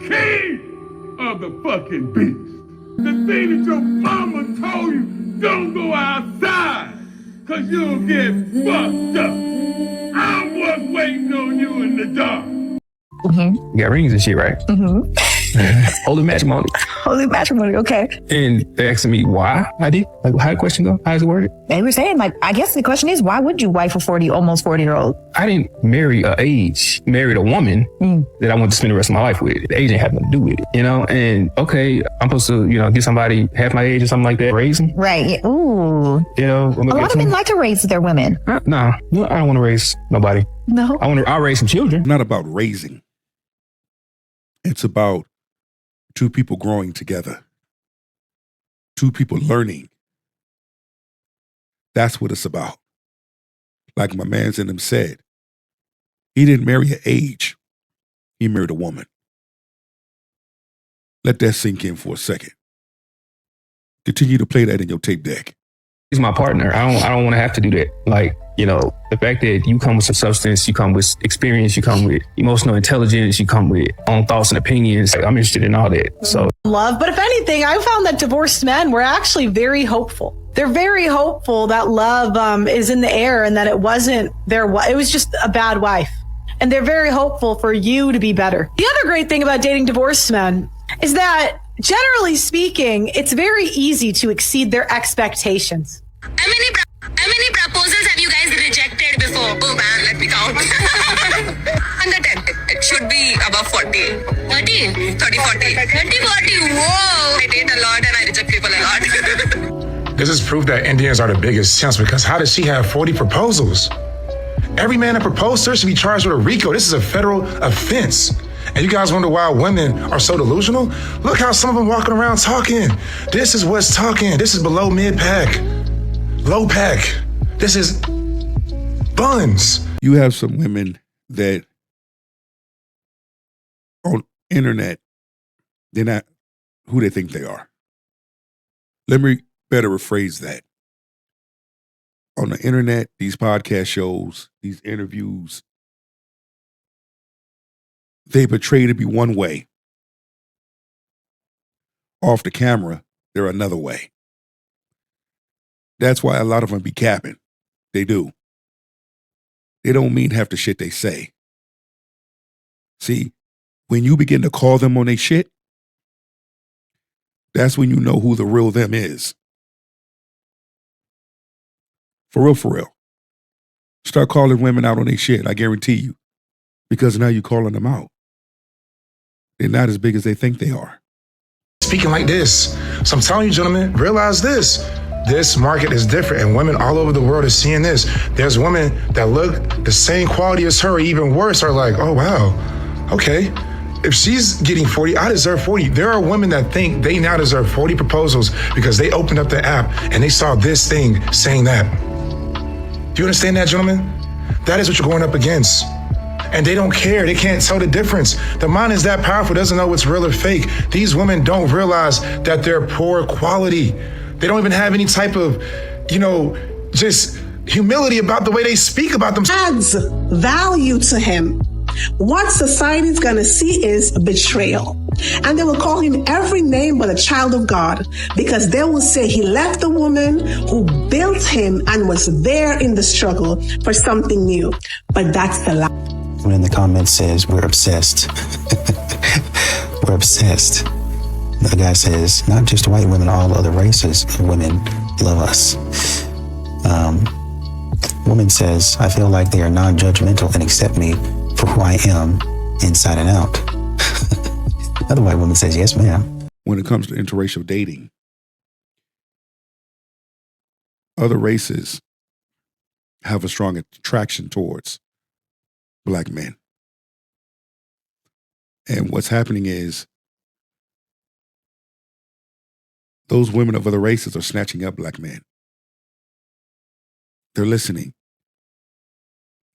king of the fucking beast. The thing that your mama told you, don't go outside, cause you'll get fucked up. I'm what's waiting on you in the dark. You got rings and shit, right? Holy matrimony. Holy matrimony, okay. And they asking me why I did. Like, how the question go? How is it worded? They were saying, like, I guess the question is, why would you wife a almost 40-year-old? I didn't marry a age, married a woman that I want to spend the rest of my life with. The age ain't have nothing to do with it, you know? And okay, I'm supposed to, get somebody half my age or something like that, raise them. Right. Yeah. Ooh. You know? A lot of men like to raise their women. No, I don't want to raise nobody. No. I'll raise some children. Not about raising. It's about two people growing together. Two people learning. That's what it's about. Like my man's in him said, he didn't marry an age. He married a woman. Let that sink in for a second. Continue to play that in your tape deck. He's my partner. I don't want to have to do that. Like, the fact that you come with some substance, you come with experience, you come with emotional intelligence, you come with own thoughts and opinions. Like, I'm interested in all that. So love. But if anything, I found that divorced men were actually very hopeful. They're very hopeful that love is in the air and that it wasn't it was just a bad wife. And they're very hopeful for you to be better. The other great thing about dating divorced men is that, generally speaking, it's very easy to exceed their expectations. How many proposals have you guys rejected before? Oh man, let me count. Under 10. It should be above 40. 30? 30, 40. 30, 40. Whoa! I date a lot and I reject people a lot. This is proof that Indians are the biggest simps, because how does she have 40 proposals? Every man that proposed to her should be charged with a RICO. This is a federal offense. And you guys wonder why women are so delusional? Look how some of them walking around talking. This is what's talking. This is below mid-pack. Low pack. This is buns. You have some women that on internet, they're not who they think they are. Let me better rephrase that. On the internet, these podcast shows, these interviews, they portray to be one way. Off the camera, they're another way. That's why a lot of them be capping. They do. They don't mean half the shit they say. See, when you begin to call them on their shit, that's when you know who the real them is. For real, for real. Start calling women out on their shit, I guarantee you. Because now you're calling them out. They're not as big as they think they are. Speaking like this. So I'm telling you, gentlemen, realize this. This market is different, and women all over the world are seeing this. There's women that look the same quality as her, or even worse, are like, oh, wow, okay. If she's getting 40, I deserve 40. There are women that think they now deserve 40 proposals because they opened up the app and they saw this thing saying that. Do you understand that, gentlemen? That is what you're going up against. And they don't care. They can't tell the difference. The mind is that powerful, doesn't know what's real or fake. These women don't realize that they're poor quality. They don't even have any type of, just humility about the way they speak about them. Adds value to him. What society's going to see is betrayal. And they will call him every name but a child of God, because they will say he left the woman who built him and was there in the struggle for something new. But that's the lie. Someone in the comments says, we're obsessed. We're obsessed. The guy says, not just white women, all other races of women love us. Woman says, I feel like they are non-judgmental and accept me for who I am inside and out. Another white woman says, yes, ma'am. When it comes to interracial dating, other races have a strong attraction towards black men. And what's happening is those women of other races are snatching up black men. They're listening.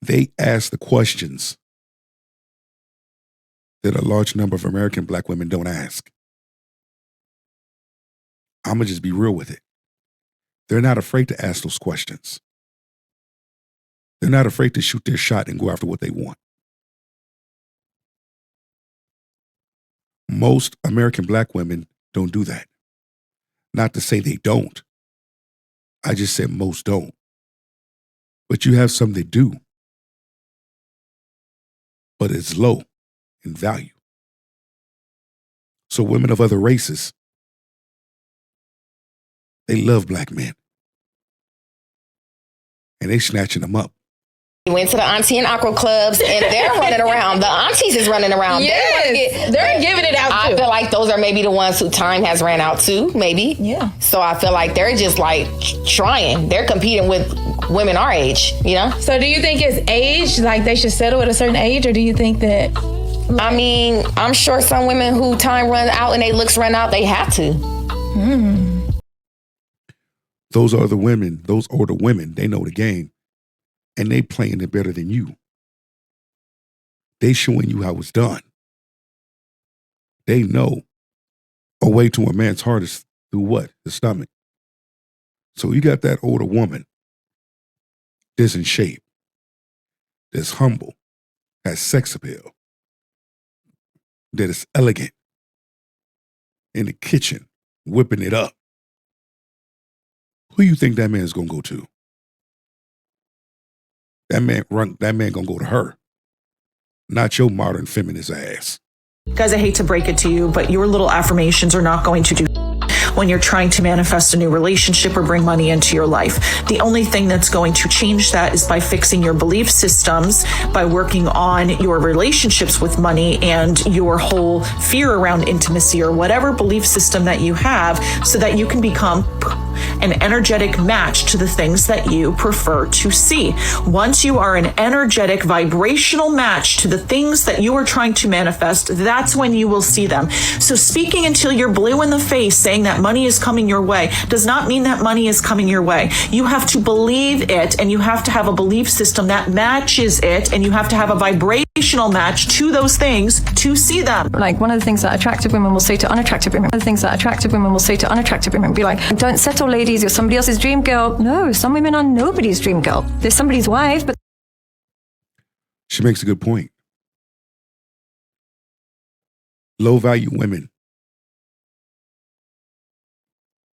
They ask the questions that a large number of American black women don't ask. I'm going to just be real with it. They're not afraid to ask those questions. They're not afraid to shoot their shot and go after what they want. Most American black women don't do that. Not to say they don't. I just said most don't. But you have some that do. But it's low in value. So women of other races, they love black men. And they snatching them up. We went to the auntie and aqua clubs, and they're running around. The aunties is running around. Yes, they're giving it out too. I feel like those are maybe the ones who time has ran out too, maybe. Yeah. So I feel like they're just like trying. They're competing with women our age, you know? So do you think it's age, like they should settle at a certain age, or do you think that... I mean, I'm sure some women who time runs out and they looks run out, they have to. Those are the women, those older women, they know the game. And they playing it better than you. They showing you how it's done. They know a way to a man's heart is through what? The stomach. So you got that older woman that's in shape, that's humble, has sex appeal, that is elegant, in the kitchen, whipping it up. Who you think that man's gonna go to? That man gonna go to her, not your modern feminist ass. Guys, I hate to break it to you, but your little affirmations are not going to do when you're trying to manifest a new relationship or bring money into your life. The only thing that's going to change that is by fixing your belief systems, by working on your relationships with money and your whole fear around intimacy or whatever belief system that you have, so that you can become an energetic match to the things that you prefer to see. Once you are an energetic, vibrational match to the things that you are trying to manifest, that's when you will see them. So speaking until you're blue in the face, saying that money is coming your way, does not mean that money is coming your way. You have to believe it, and you have to have a belief system that matches it, and you have to have a vibrational match to those things to see them. Like, one of the things that attractive women will say to unattractive women, be like, don't settle, ladies, you're somebody else's dream girl. No, some women are nobody's dream girl. They're somebody's wife, but... She makes a good point. Low value women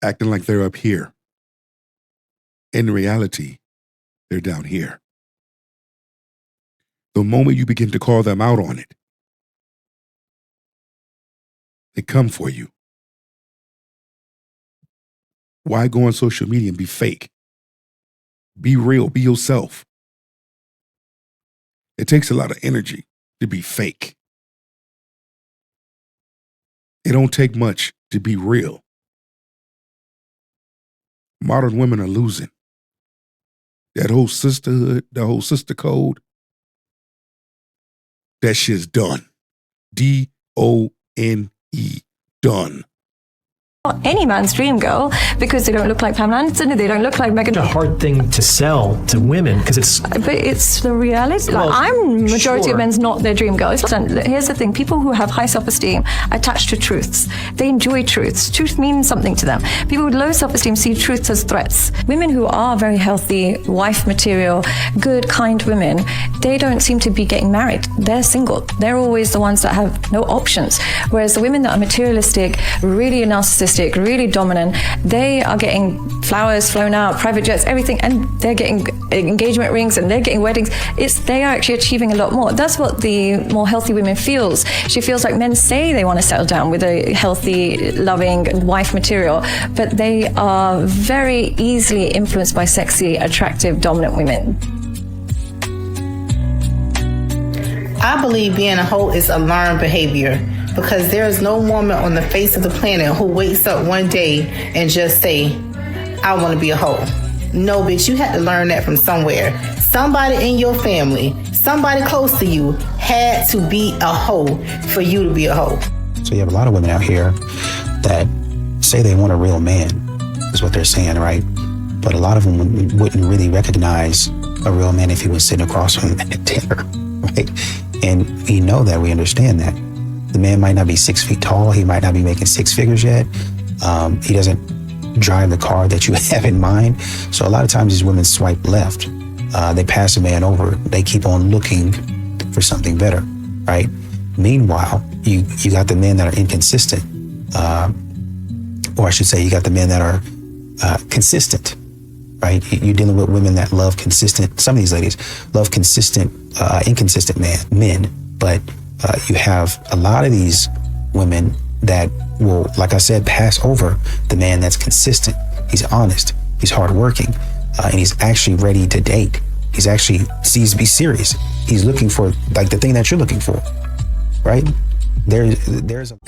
acting like they're up here. In reality, they're down here. The moment you begin to call them out on it, they come for you. Why go on social media and be fake? Be real, be yourself. It takes a lot of energy to be fake. It don't take much to be real. Modern women are losing. That whole sisterhood, the whole sister code, that shit's done. D-O-N-E, done. any man's dream girl, because they don't look like Pamela Anderson, they don't look like Megan. It's a hard thing to sell to women because it's... But it's the reality. Well, I'm majority sure. of men's not their dream girl. Here's the thing, people who have high self-esteem attach to truths. They enjoy truths. Truth means something to them. People with low self-esteem see truths as threats. Women who are very healthy, wife material, good, kind women, they don't seem to be getting married. They're single. They're always the ones that have no options. Whereas the women that are materialistic, really narcissistic, really dominant, they are getting flowers flown out, private jets, everything, and they're getting engagement rings and they're getting weddings. They are actually achieving a lot more. That's what the more healthy woman feels. She feels like men say they want to settle down with a healthy, loving wife material, but they are very easily influenced by sexy, attractive, dominant women. I believe being a hoe is a learned behavior, because there is no woman on the face of the planet who wakes up one day and just say, I want to be a hoe. No, bitch, you had to learn that from somewhere. Somebody in your family, somebody close to you had to be a hoe for you to be a hoe. So you have a lot of women out here that say they want a real man, is what they're saying, right? But a lot of them wouldn't really recognize a real man if he was sitting across from them at dinner, right? And we know that, we understand that. The man might not be 6 feet tall. He might not be making six figures yet. He doesn't drive the car that you have in mind. So a lot of times these women swipe left. They pass a man over. They keep on looking for something better, right? Meanwhile, you got the men that are inconsistent, or I should say, you got the men that are consistent, right? You're dealing with women that love consistent. Some of these ladies love consistent, inconsistent men, but you have a lot of these women that will, like I said, pass over the man that's consistent. He's honest, he's hardworking, and he's actually ready to date. He's actually sees to be serious. He's looking for like the thing that you're looking for, right? There's a